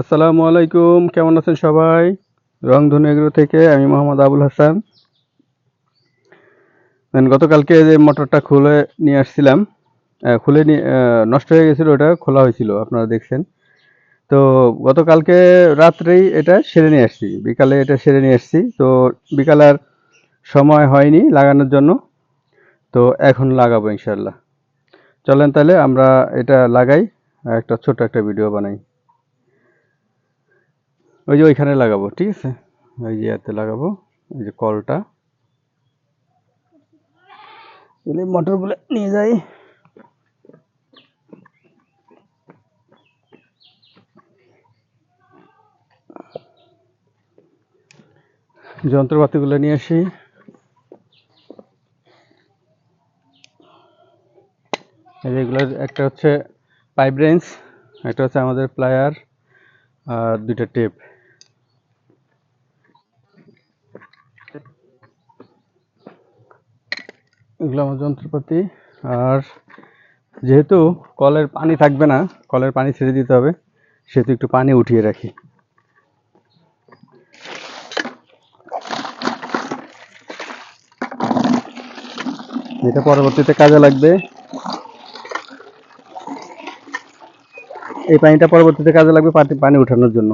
আসসালামু আলাইকুম, কেমন আছেন সবাই? রংধনু এগ্রো থেকে আমি মোহাম্মদ আবুল হাসান। গতকালকে যে মোটরটা খুলে নিয়ে আসছিলাম, খুলে নিয়ে নষ্ট হয়ে গেছিল, ওটা খোলা হয়েছিল, আপনারা দেখছেন। তো গতকালকে রাত্রেই এটা সেরে নিয়ে আসছি, বিকালে এটা সেরে নিয়ে আসছি। তো বিকালে আর সময় হয়নি লাগানোর জন্য, তো এখন লাগাবো ইনশাল্লাহ। চলেন তাহলে আমরা এটা লাগাই, একটা ছোট একটা ভিডিও বানাই। ওই যে ওইখানে লাগাবো, ঠিক আছে? ওই যে এতে লাগাবো, এই যে কলটা, তাহলে মোটরগুলো নিয়ে যাই। যন্ত্রপাতিগুলো নিয়ে আসি। এগুলোর একটা হচ্ছে পাইপ রেঞ্চ, একটা হচ্ছে আমাদের প্লায়ার, আর দুইটা টেপ। এগুলো আমার যন্ত্রপাতি। আর যেহেতু কলের পানি থাকবে না, কলের পানি ছেড়ে দিতে হবে, সেহেতু একটু পানি উঠিয়ে রাখি। এটা পরবর্তীতে কাজে লাগবে, এই পানিটা পরবর্তীতে কাজে লাগবে পানি উঠানোর জন্য।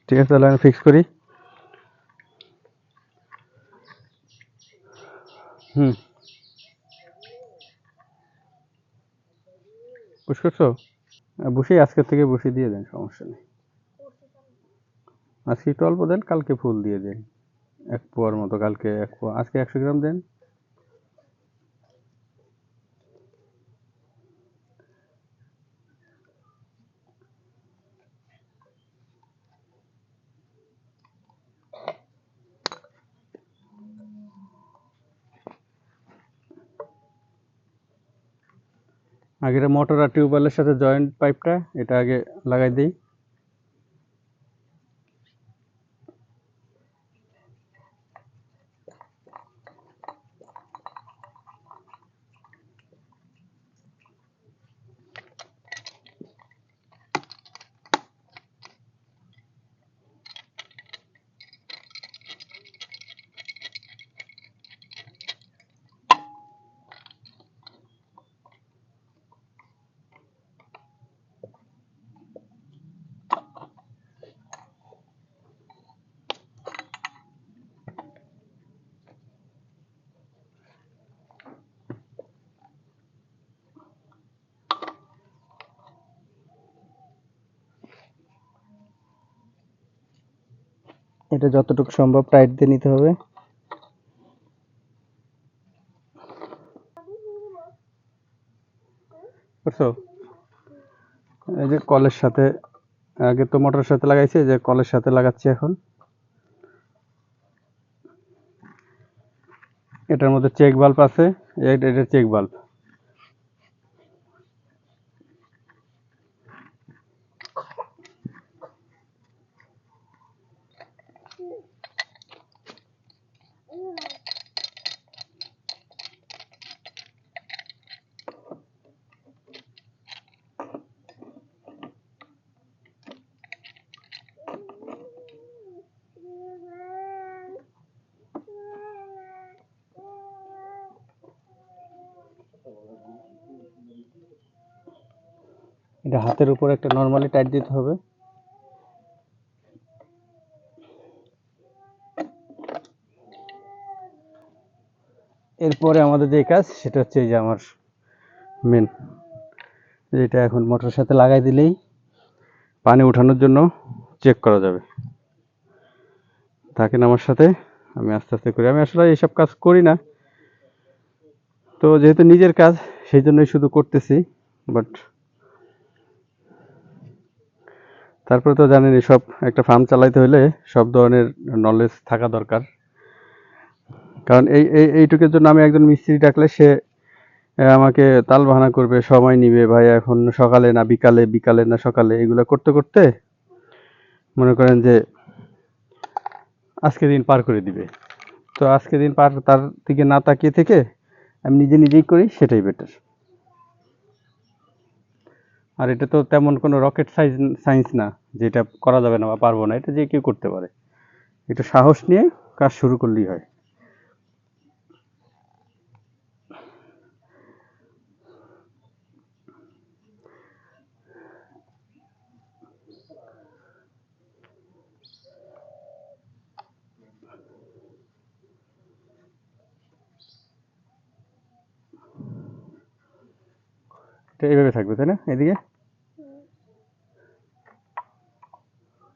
ঠিক আছে, তাহলে আমি ফিক্স করি। হুম, পুশ করছো? বসেই আজকের থেকে বসিয়ে দিয়ে দেন, সমস্যা নেই। আজকে একটু অল্প দেন, কালকে ফুল দিয়ে দেন। 1 পোয়ার মতো, কালকে 1 পোয়া, আজকে 100 গ্রাম দেন। আগে মোটর আর টিউবওয়েলের সাথে জয়েন্ট পাইপটা এটা আগে লাগাই দিই। এটা যতটুকু সম্ভব টাইট দিয়ে নিতে হবে। বুঝছো? এই যে কলের সাথে, আগে তো মোটরের সাথে লাগাইছি, যে কলের সাথে লাগাচ্ছি এখন। এটার মধ্যে চেক বাল্ব আছে, এটা চেক বাল্ব। এটা হাতের উপর একটা নর্মালি টাইট দিতে হবে। এরপরে আমাদের যে কাজ সেটা হচ্ছে এই যে আমার মেন, যেটা এখন মোটরের সাথে লাগাই দিলেই পানি উঠানোর জন্য চেক করা যাবে। থাকেন আমার সাথে, আমি আস্তে আস্তে করি। আমি আসলে এইসব কাজ করি না, তো যেহেতু নিজের কাজ সেই জন্যই শুধু করতেছি। বাট তারপরে তো জানেন, সব একটা ফার্ম চালাইতে হলে সব ধরনের নলেজ থাকা দরকার। কারণ এইটুকের জন্য আমি একজন মিস্ত্রি ডাকলে সে আমাকে তাল বাহানা করবে, সময় নিবে, ভাই এখন সকালে না বিকালে, বিকালে না সকালে, এগুলো করতে করতে মনে করেন যে আজকে দিন পার করে দিবে। তো আজকে দিন পার, তার দিকে না তাকিয়ে থেকে আমি নিজে নিজেই করি, সেটাই বেটার। আর এটা তো তেমন কোনো রকেট সায়েন্স না যেটা করা যাবে না বা পারবো না, এটা যে কেউ করতে পারে। একটু সাহস নিয়ে কাজ শুরু করলেই হয়। এটা এইভাবে থাকবে তাই না, এদিকে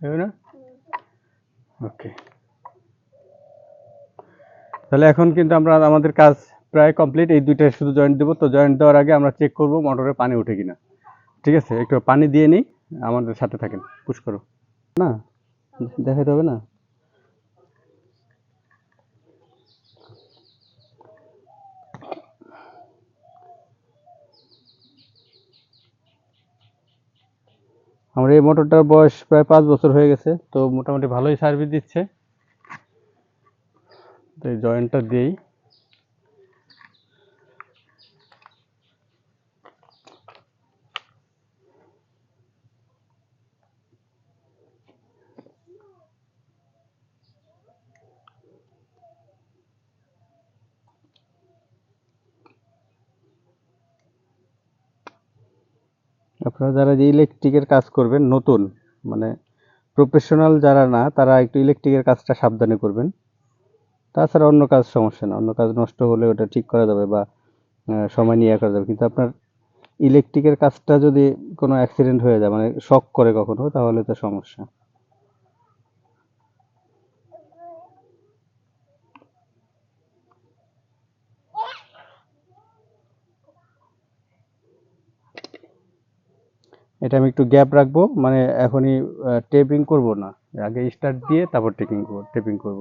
এভাবে না? ওকে, তাহলে এখন কিন্তু আমরা আমাদের কাজ প্রায় কমপ্লিট। এই দুইটা শুধু জয়েন্ট দেবো। তো জয়েন্ট দেওয়ার আগে আমরা চেক করব মোটরে পানি ওঠে কিনা। ঠিক আছে, একটু পানি দিয়ে নিই, আমাদের সাথে থাকেন। পুশ করো না, দেখাতে হবে না। আমার এই মোটরটার বয়স প্রায় 5 বছর হয়ে গেছে, তো মোটামুটি ভালোই সার্ভিস দিচ্ছে। তো এই জয়েন্টটা দিয়েই আপনারা যারা যে ইলেকট্রিকের কাজ করবেন নতুন, মানে প্রফেশনাল যারা না, তারা একটু ইলেকট্রিকের কাজটা সাবধানে করবেন। তাছাড়া অন্য কাজ সমস্যা না, অন্য কাজ নষ্ট হলে ওটা ঠিক করা যাবে বা সময় নিয়ে করা যাবে। কিন্তু আপনার ইলেকট্রিকের কাজটা যদি কোনো অ্যাক্সিডেন্ট হয়ে যায়, মানে শক করে কখনো, তাহলে তো সমস্যা। এটা আমি একটু গ্যাপ রাখবো, মানে এখনই টেপিং করব না, আগে স্টার্ট দিয়ে তারপর টেপিং করব।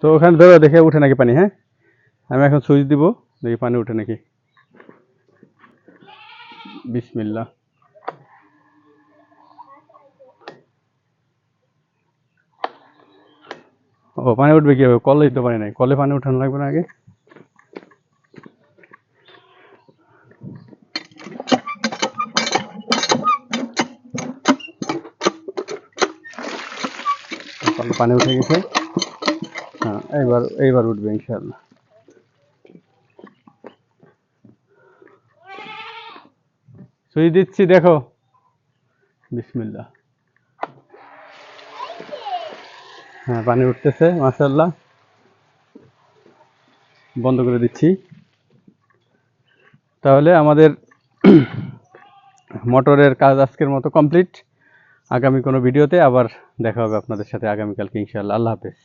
তো ওখানে ধরো, দেখে উঠে নাকি পানি। হ্যাঁ, আমি এখন সুইচ দিব, দেখি পানি উঠে নাকি। বিসমিল্লাহ। ও, পানি উঠবে কি হবে? কলেই তো পানি নাই, কলে পানি উঠানো লাগবে না আগে? কলে পানি উঠে গেছে। হ্যাঁ, এইবার উঠবে ইনশাআল্লাহ। সুইচ দিচ্ছি, দেখো। বিসমিল্লাহ। হ্যাঁ, পানি উঠতেছে মাশাআল্লাহ। বন্ধ করে দিচ্ছি। তাহলে আমাদের মোটরের কাজ আজকের মতো কমপ্লিট। আগামী কোনো ভিডিওতে আবার দেখা হবে আপনাদের সাথে আগামীকালকে ইনশাআল্লাহ। আল্লাহ হাফেজ।